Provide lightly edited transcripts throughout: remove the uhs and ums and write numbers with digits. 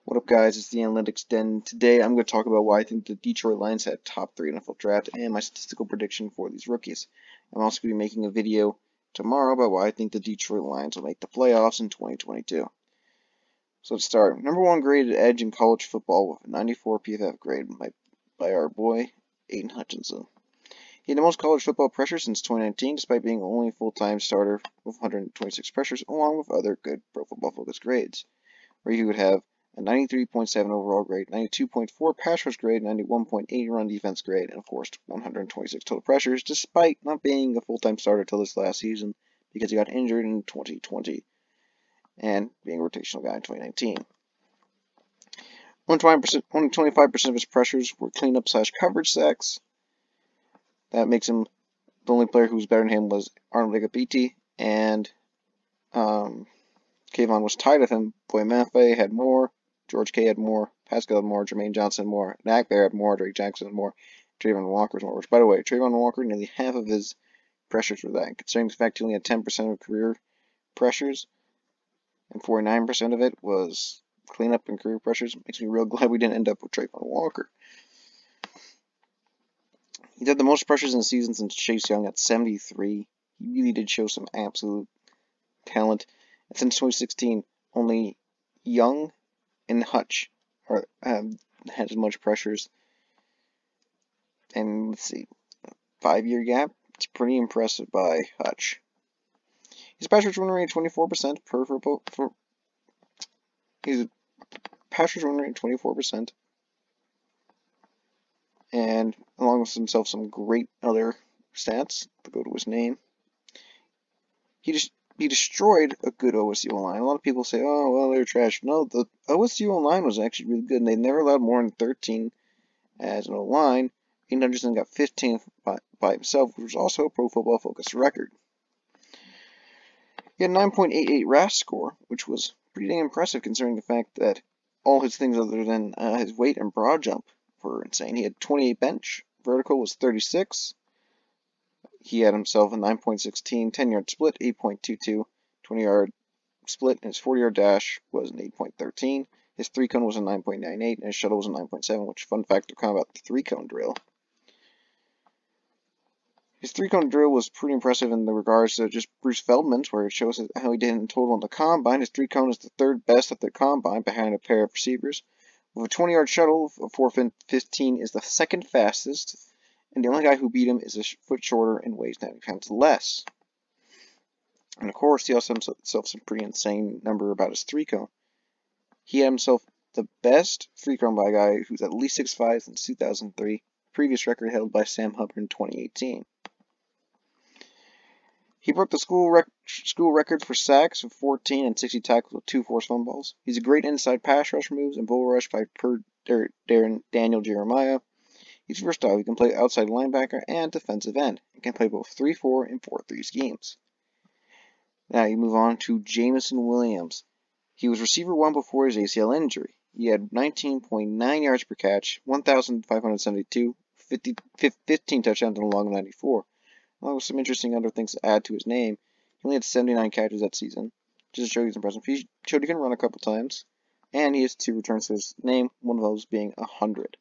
What up, guys? It's the Analytics Den. Today, I'm going to talk about why I think the Detroit Lions had top 3 NFL draft and my statistical prediction for these rookies. I'm also going to be making a video tomorrow about why I think the Detroit Lions will make the playoffs in 2022. So let's start. Number 1 graded edge in college football with a 94 PFF grade by our boy, Aiden Hutchinson. He had the most college football pressures since 2019, despite being only a full-time starter with 126 pressures, along with other good Pro Football Focus grades, where he would have a 93.7 overall grade, 92.4 pass rush grade, 91.8 run defense grade, and of course 126 total pressures, despite not being a full-time starter till this last season because he got injured in 2020 and being a rotational guy in 2019. 125% of his pressures were cleanup/coverage sacks. That makes him the only player who was better than him was Arnold Egapiti, and Kayvon was tied with him. Boy Maffei had more, George K had more, Pascal had more, Jermaine Johnson more, Nak Bear had more, Drake Jackson had more, Trayvon Walker's more. Which, by the way, Trayvon Walker, nearly half of his pressures were that. Considering the fact he only had 10% of career pressures, and 49% of it was cleanup and career pressures, makes me real glad we didn't end up with Trayvon Walker. He had the most pressures in the season since Chase Young at 73. He really did show some absolute talent. And since 2016, only Young and Hutch had as much pressures. And let's see, 5-year gap. It's pretty impressive by Hutch. His pass rush win rate 24% He's a pass rush win rate 24%, and along with himself some great other stats to go to his name. He destroyed a good OSU line. A lot of people say, oh, well, they're trash. No, the OSU line was actually really good, and they never allowed more than 13 as an O-line. Aiden Hutchinson got 15 by himself, which was also a Pro Football Focus record. He had a 9.88 RAS score, which was pretty dang impressive considering the fact that all his things other than his weight and broad jump were insane. He had 28 bench, vertical was 36. He had himself a 9.16 10-yard split, 8.22 20-yard split, and his 40-yard dash was an 8.13. His 3-cone was a 9.98, and his shuttle was a 9.7, which, fun fact to comment about the 3-cone drill. His 3-cone drill was pretty impressive in the regards to just Bruce Feldman's, where it shows how he did in total on the combine. His 3-cone is the 3rd best at the combine, behind a pair of receivers. With a 20-yard shuttle, a 4.15 is the 2nd fastest, and the only guy who beat him is a foot shorter and weighs 90 pounds less. And of course, he also had himself some pretty insane number about his 3-cone. He had himself the best 3-cone by a guy who's at least 6'5" since 2003, previous record held by Sam Hubbard in 2018. He broke the school record for sacks with 14 and 60 tackles with 2 forced fumbles. He's a great inside pass rush moves and bull rush by Daniel Jeremiah. He's versatile. He can play outside linebacker and defensive end. He can play both 3-4 and 4-3 schemes. Now you move on to Jameson Williams. He was receiver 1 before his ACL injury. He had 19.9 yards per catch, 1,572, 15 touchdowns, and a long 94. Along with some interesting other things to add to his name, he only had 79 catches that season, just to show he's impressive. He showed he can run a couple times, and he has 2 returns to his name, one of those being 100.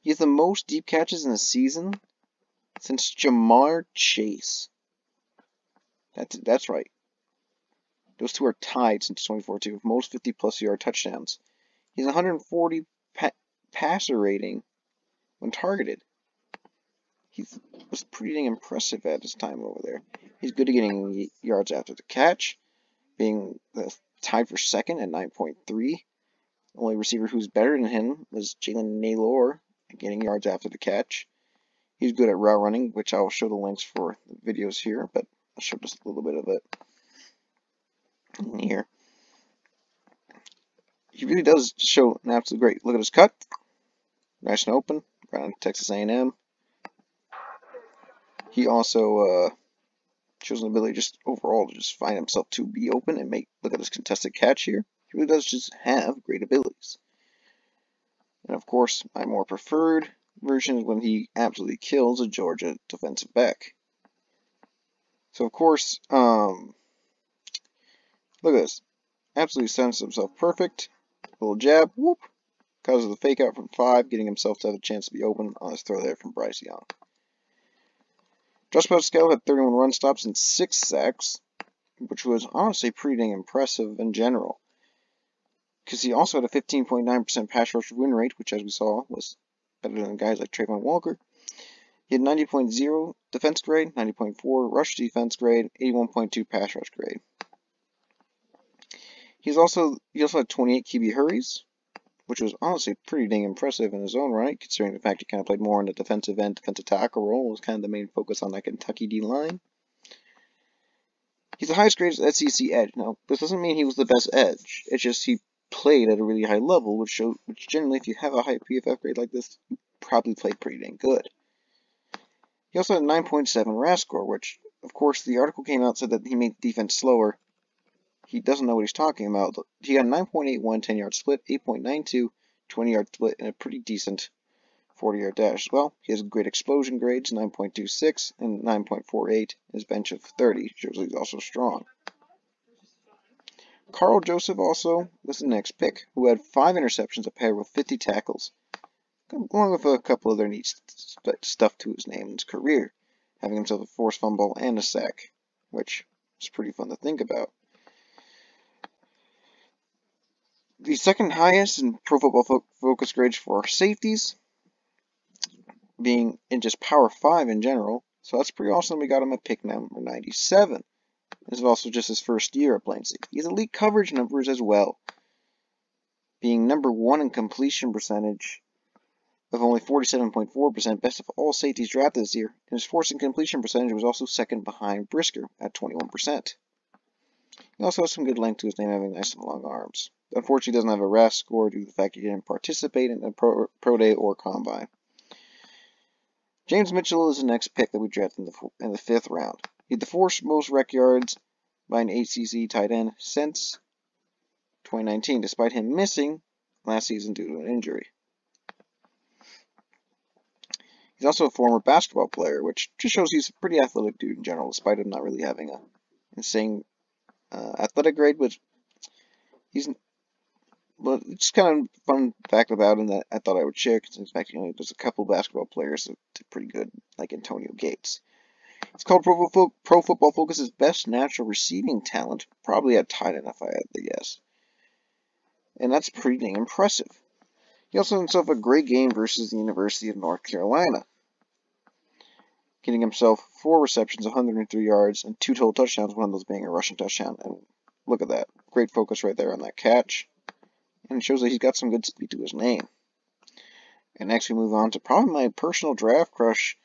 He has the most deep catches in a season since Jamar Chase. That's right. Those two are tied since 2014 with most 50-plus yard touchdowns. He has 140 passer rating when targeted. He was pretty dang impressive at his time over there. He's good at getting yards after the catch, being tied for 2nd at 9.3. The only receiver who's better than him was Jalen Naylor at getting yards after the catch. He's good at route running, which I will show the links for the videos here, but I'll show just a little bit of it in here. He really does show an absolute great. Look at his cut. Nice and open. Right on Texas A&M. He also shows an ability just overall to just find himself to be open and look at this contested catch here. He really does just have great abilities. And of course, my more preferred version is when he absolutely kills a Georgia defensive back. So of course, look at this. absolutely sends himself perfect. Little jab, whoop, causes the fake out from 5, getting himself to have a chance to be open on his throw there from Bryce Young. Just about Scale had 31 run stops and 6 sacks, which was honestly pretty dang impressive in general. Because he also had a 15.9% pass rush win rate, which as we saw was better than guys like Trayvon Walker. He had 90.0 defense grade, 90.4 rush defense grade, 81.2 pass rush grade. He also had 28 QB hurries, which was honestly pretty dang impressive in his own right, considering the fact he kind of played more in the defensive end, defensive tackle role, was kind of the main focus on that Kentucky D-line. He's the highest graded SEC edge. Now, this doesn't mean he was the best edge. It's just he played at a really high level, which generally, if you have a high PFF grade like this, you probably played pretty dang good. He also had a 9.7 RAS score, which, of course, the article came out and said that he made defense slower. He doesn't know what he's talking about. He got 9.81 10-yard split, 8.92 20-yard split, and a pretty decent 40-yard dash as well. He has great explosion grades, 9.26 and 9.48. His bench of 30 shows he's also strong. Carl Joseph also was the next pick, who had 5 interceptions paired with 50 tackles, along with a couple other neat stuff to his name in his career, having himself a forced fumble and a sack, which is pretty fun to think about. The second highest in Pro Football Focus grades for safeties, being in just Power 5 in general, so that's pretty awesome. We got him at pick number 97. This is also just his first year of playing safety. He has elite coverage numbers as well, being number 1 in completion percentage of only 47.4%, best of all safeties drafted this year, and his forcing completion percentage was also second behind Brisker at 21%. He also has some good length to his name, having nice and long arms. Unfortunately, he doesn't have a RAS score due to the fact he didn't participate in a pro day or combine. James Mitchell is the next pick that we drafted in the 5th round. He had the 4th most rec yards by an ACC tight end since 2019, despite him missing last season due to an injury. He's also a former basketball player, which just shows he's a pretty athletic dude in general, despite him not really having an insane athletic grade, but it's kind of fun fact about him that I thought I would share, because in fact, there's a couple basketball players that did pretty good, like Antonio Gates. It's called Pro Football Focus's best natural receiving talent, probably at tight end if I had to guess. And that's pretty dang impressive. He also had himself a great game versus the University of North Carolina, getting himself 4 receptions, 103 yards, and 2 total touchdowns, one of those being a rushing touchdown. And look at that. Great focus right there on that catch. And it shows that he's got some good speed to his name. And next we move on to probably my personal draft crush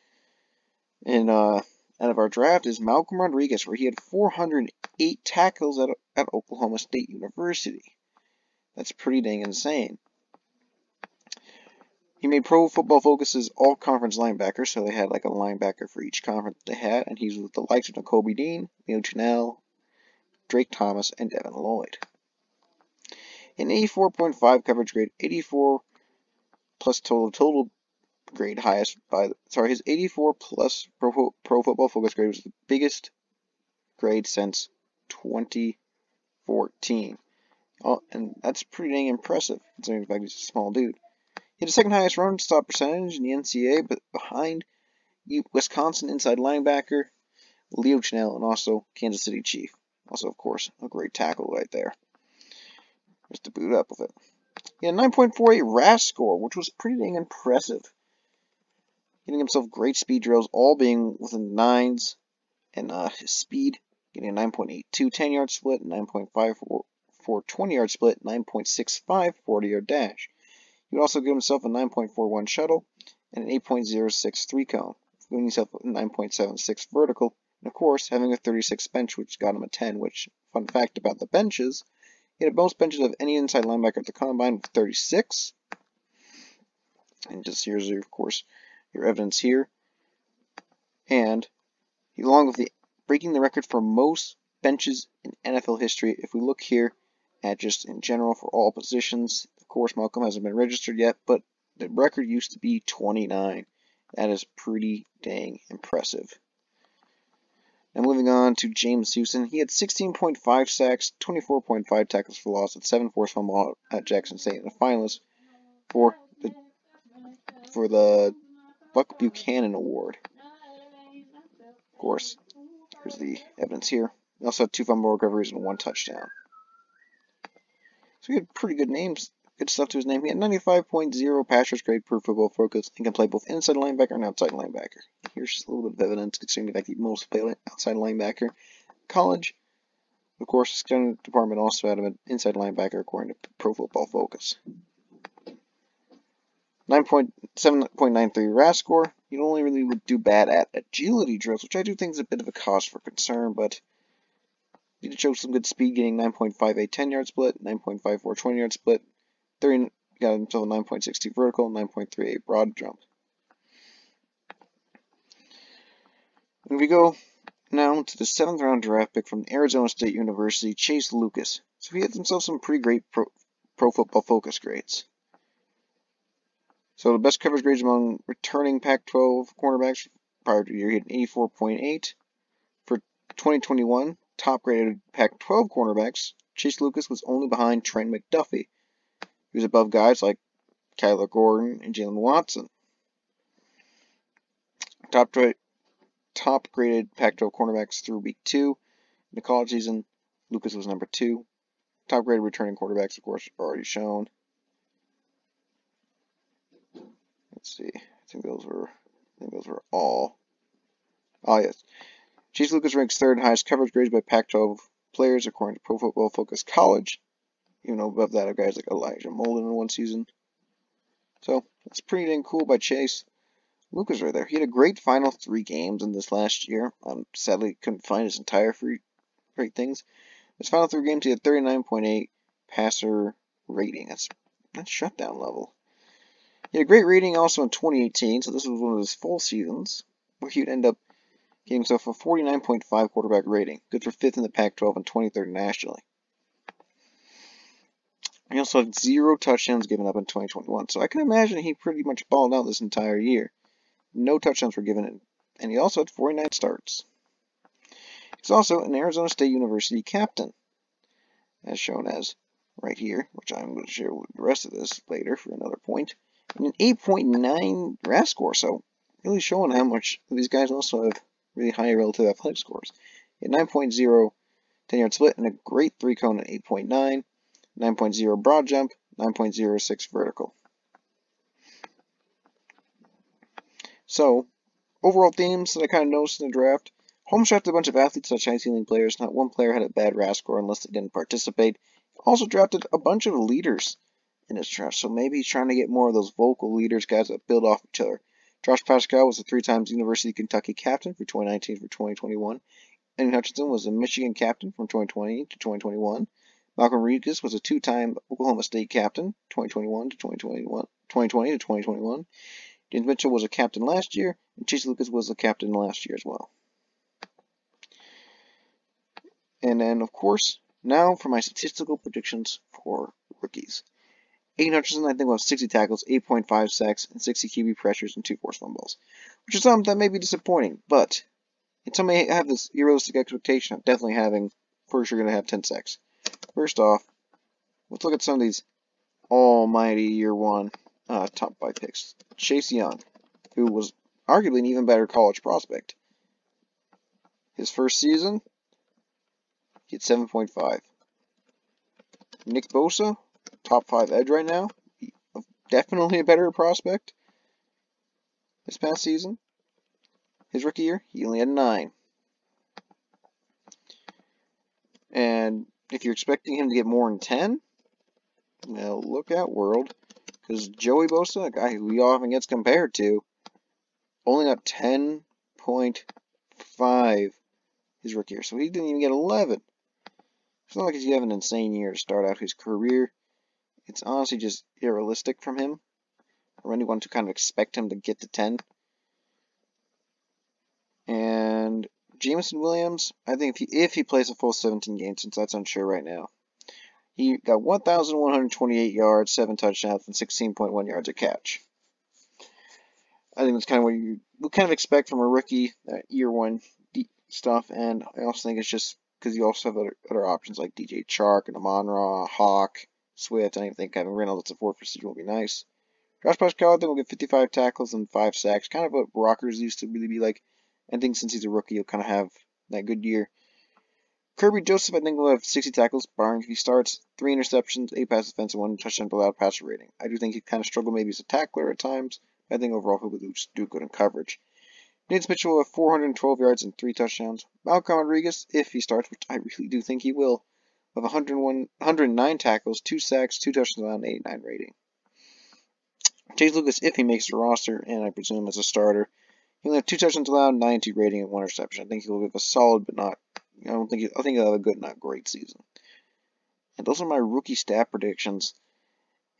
out of our draft is Malcolm Rodriguez, where he had 408 tackles at Oklahoma State University. That's pretty dang insane. He made Pro Football Focus's all-conference linebacker, so they had like a linebacker for each conference they had, and he's with the likes of Nakobe Dean, Leo Chenal, Drake Thomas, and Devin Lloyd. An 84.5 coverage grade, 84 plus total grade highest his 84 plus Pro Football Focus grade was the biggest grade since 2014. And that's pretty dang impressive, considering the fact he's a small dude. He had the second highest run stop percentage in the NCAA, but behind Wisconsin inside linebacker Leo Chenal and also Kansas City Chief. Also, of course, a great tackle right there. Just to boot up with it. He had a 9.48 RAS score, which was pretty dang impressive. Getting himself great speed drills, all being within 9s, and his speed, getting a 9.82 10-yard split, 9.54 20-yard split, 9.65 40-yard dash. He would also give himself a 9.41 shuttle and an 8.06 3-cone, giving himself a 9.76 vertical, and of course, having a 36 bench, which got him a 10, which, fun fact about the benches, he had most benches of any inside linebacker at the combine with 36. And just here's, of course, your evidence here. And along with breaking the record for most benches in NFL history, if we look here at just in general for all positions, of course, Malcolm hasn't been registered yet, but the record used to be 29. That is pretty dang impressive. Now moving on to James Houston. He had 16.5 sacks, 24.5 tackles for loss, and 7 forced fumbles at Jackson State, and a finalist for the Buck Buchanan Award. Of course, here's the evidence here. He also had 2 fumble recoveries and 1 touchdown. So he had pretty good names, good stuff to his name. He had 95.0 pass rush grade per Football Focus and can play both inside linebacker and outside linebacker. Here's just a little bit of evidence considering the fact that he mostly played outside linebacker. College, of course, the scouting department also had him an inside linebacker according to Pro Football Focus. 7.93 RAS score. He only really would do bad at agility drills, which I do think is a bit of a cause for concern, but he did show some good speed, getting 9.58 10-yard split, 9.54 20-yard split, got himself a 9.62 vertical, 9.38 broad jump. And we go now to the 7th round draft pick from Arizona State University, Chase Lucas. So he had himself some pretty great Pro Football Focus grades. So the best coverage grades among returning Pac-12 cornerbacks prior to the year, he had an 84.8. For 2021, top graded Pac-12 cornerbacks, Chase Lucas was only behind Trent McDuffie. He was above guys like Kyler Gordon and Jalen Watson. Top graded Pac-12 cornerbacks through week 2. In the college season, Lucas was number 2. Top graded returning quarterbacks, of course, are already shown. Let's see. I think those were all. Oh yes. Chase Lucas ranks 3rd in highest coverage grades by Pac-12 players according to Pro Football Focus College. Even though above that are guys like Elijah Molden in one season. So that's pretty dang cool by Chase Lucas right there. He had a great final 3 games in this last year. Sadly couldn't find his entire great things. His final 3 games he had 39.8 passer rating. That's shutdown level. He had a great rating also in 2018, so this was one of his full seasons, where he would end up getting himself a 49.5 quarterback rating, good for 5th in the Pac-12 and 23rd nationally. He also had 0 touchdowns given up in 2021, so I can imagine he pretty much balled out this entire year. No touchdowns were given, and he also had 49 starts. He's also an Arizona State University captain, as shown as right here, which I'm going to share with the rest of this later for another point. And an 8.9 RAS score, so really showing how much these guys also have really high relative athletic scores. He had 9.0 10-yard split and a great 3-cone at 8.9, 9.0 broad jump, 9.06 vertical. So, overall themes that I kind of noticed in the draft. Holmes drafted a bunch of athletes such high ceiling players. Not one player had a bad RAS score unless they didn't participate. Also drafted a bunch of leaders in his draft, so maybe he's trying to get more of those vocal leaders, guys that build off each other. Josh Pascal was a 3-time University of Kentucky captain for 2019 for 2021. Aiden Hutchinson was a Michigan captain from 2020 to 2021. Malcolm Regas was a 2-time Oklahoma State captain, 2020 to 2021. James Mitchell was a captain last year, and Chase Lucas was a captain last year as well. And then, of course, now for my statistical predictions for rookies. Aiden Hutchinson, I think, will have 60 tackles, 8.5 sacks, and 60 QB pressures and 2 forced fumbles, which is something that may be disappointing, but some may have this realistic expectation of definitely having, for sure, going to have 10 sacks. First off, let's look at some of these almighty year 1 top 5 picks. Chase Young, who was arguably an even better college prospect. His first season, he had 7.5. Nick Bosa, top 5 edge right now. Definitely a better prospect. This past season, his rookie year, he only had 9. And if you're expecting him to get more than 10, well, look out, world. Because Joey Bosa, a guy who he often gets compared to, only got 10.5 his rookie year. So he didn't even get 11. It's not like he's having an insane year to start out his career. It's honestly just unrealistic from him, or anyone to kind of expect him to get to 10. And Jameson Williams, I think if he plays a full 17 games, since that's unsure right now, he got 1,128 yards, 7 touchdowns, and 16.1 yards a catch. I think that's kind of what you would kind of expect from a rookie, year 1 stuff, and I also think it's just because you also have other options like DJ Chark and Amon-Ra, Hawk, Swift, and I think having Reynolds at 4th receiver will be nice. Josh Pascal, I think will get 55 tackles and 5 sacks, kind of what Rockers used to really be like. I think since he's a rookie, he'll kind of have that good year. Kirby Joseph, I think, will have 60 tackles, barring if he starts, 3 interceptions, 8 pass defense, and 1 touchdown allowed passer rating. I do think he kind of struggle maybe as a tackler at times, but I think overall he'll do good in coverage. Nate Mitchell will have 412 yards and 3 touchdowns. Malcolm Rodriguez, if he starts, which I really do think he will, of 109 tackles, 2 sacks, 2 touchdowns, and 89 rating. Chase Lucas, if he makes the roster, and I presume as a starter, he'll have 2 touchdowns allowed, 92 rating, and 1 interception. I think he'll have a solid, but not. I think he'll have a good, not great season. And those are my rookie stat predictions.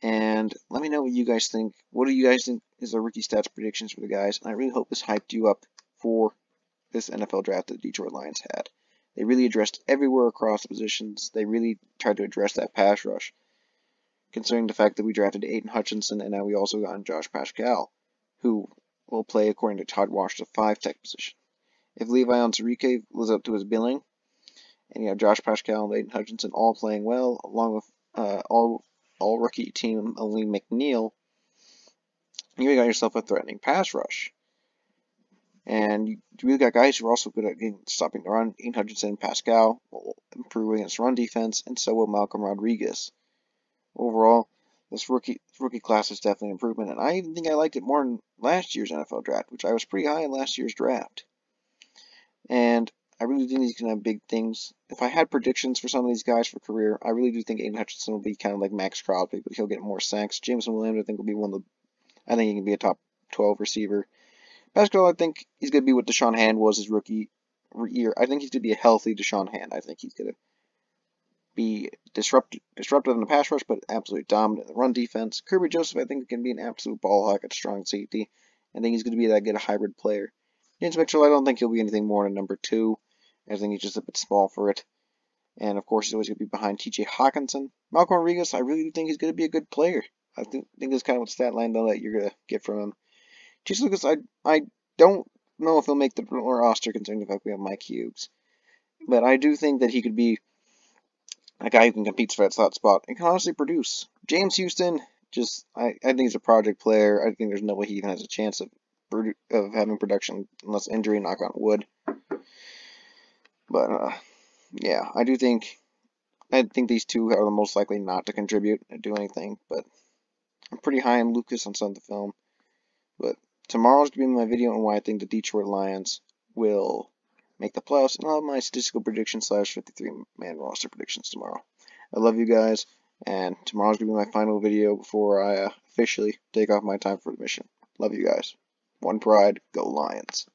And let me know what you guys think. What do you guys think is the rookie stats predictions for the guys? And I really hope this hyped you up for this NFL draft that the Detroit Lions had. They really addressed everywhere across the positions. They really tried to address that pass rush. Considering the fact that we drafted Aiden Hutchinson and now we also got Josh Pascal, who will play, according to Todd Wash, the 5-tech position. If Levi Onwuzurike lives up to his billing, and you have Josh Pascal and Aiden Hutchinson all playing well, along with all rookie team Lee McNeil, you really got yourself a threatening pass rush. And you really got guys who are also good at stopping the run. Aiden Hutchinson and Pascal will improve against run defense, and so will Malcolm Rodriguez. Overall, this rookie class is definitely an improvement, and I even think I liked it more than last year's NFL draft, which I was pretty high in last year's draft. And I really think he's going to have big things. If I had predictions for some of these guys for career, I really do think Aiden Hutchinson will be kind of like Max Crosby, but he'll get more sacks. Jameson Williams, I think, will be I think he can be a top 12 receiver. Pascal, I think he's going to be what Deshaun Hand was his rookie year. I think he's going to be a healthy Deshaun Hand. I think he's going to be disruptive in the pass rush, but absolutely dominant in the run defense. Kirby Joseph, I think, can be an absolute ball hawk at strong safety. I think he's going to be that good hybrid player. James Mitchell, I don't think he'll be anything more than number 2. I think he's just a bit small for it. And, of course, he's always going to be behind T.J. Hawkinson. Malcolm Rodriguez, I really do think he's going to be a good player. I think that's kind of what stat line, though, that you're going to get from him. Chase Lucas, I don't know if he'll make the roster, considering the fact we have Mike Hughes. But I do think that he could be a guy who can compete for that slot spot and can honestly produce. James Houston, I think he's a project player. I think there's no way he even has a chance of having production unless injury, knock on wood. But yeah, I think these two are the most likely not to contribute and do anything. But I'm pretty high on Lucas on some of the film. But tomorrow's going to be my video on why I think the Detroit Lions will make the playoffs, and I'll have my statistical prediction / 53-man roster predictions tomorrow. I love you guys, and tomorrow's going to be my final video before I officially take off my time for the mission. Love you guys. One pride, go Lions.